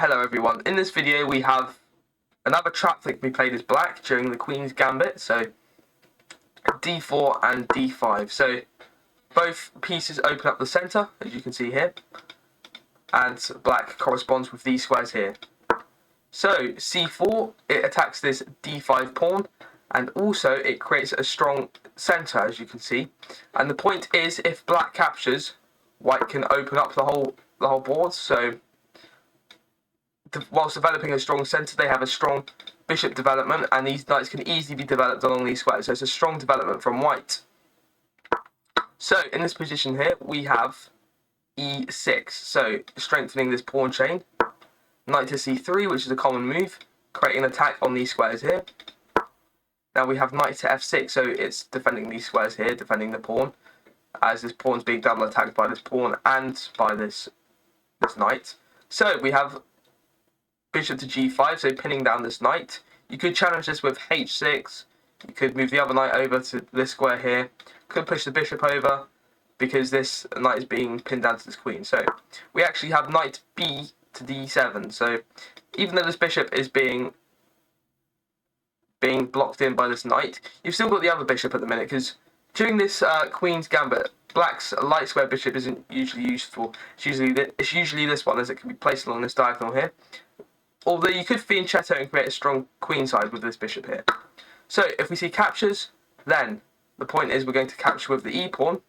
Hello everyone, in this video we have another trap that can be played as black during the Queen's Gambit, so d4 and d5. So both pieces open up the centre, as you can see here, and black corresponds with these squares here. So c4, it attacks this d5 pawn, and also it creates a strong centre, as you can see. And the point is, if black captures, white can open up the whole board. So whilst developing a strong centre, they have a strong bishop development, and these knights can easily be developed along these squares. So it's a strong development from white. So in this position here, we have e6, so strengthening this pawn chain. Knight to c3, which is a common move, creating an attack on these squares here. Now we have knight to f6, so it's defending these squares here, defending the pawn, as this pawn's being double attacked by this pawn and by this knight. So we have bishop to g5, so pinning down this knight. You could challenge this with h6. You could move the other knight over to this square here. Could push the bishop over because this knight is being pinned down to this queen. So we actually have knight b to d7. So even though this bishop is being blocked in by this knight, you've still got the other bishop at the minute, because during this Queen's Gambit, black's light square bishop isn't usually useful. It's usually this one, as it can be placed along this diagonal here. Although you could fianchetto and create a strong queen side with this bishop here. So if we see captures, then the point is we're going to capture with the e pawn,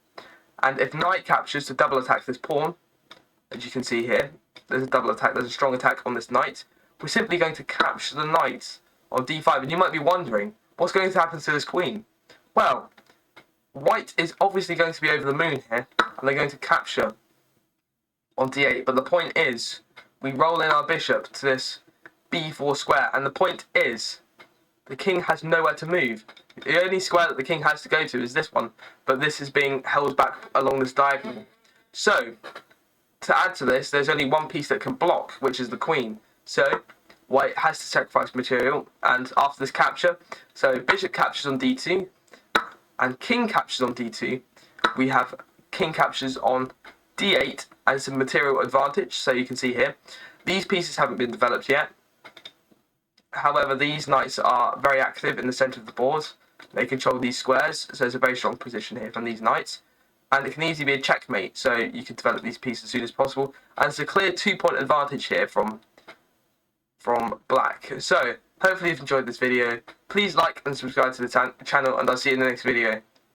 and if knight captures to double attack this pawn, as you can see here, there's a double attack, there's a strong attack on this knight. We're simply going to capture the knight on d5, and you might be wondering, what's going to happen to this queen? Well, white is obviously going to be over the moon here, and they're going to capture on d8, but the point is, we roll in our bishop to this b4 square, and the point is, the king has nowhere to move. The only square that the king has to go to is this one, but this is being held back along this diagonal. So, to add to this, there's only one piece that can block, which is the queen. So, white has to sacrifice material, and after this capture, so bishop captures on d2, and king captures on d2, we have king captures on d8, and some material advantage. So you can see here, these pieces haven't been developed yet. However, these knights are very active in the centre of the board. They control these squares, so it's a very strong position here from these knights. And it can easily be a checkmate, so you can develop these pieces as soon as possible. And it's a clear 2-point advantage here from black. So, hopefully you've enjoyed this video. Please like and subscribe to the channel, and I'll see you in the next video.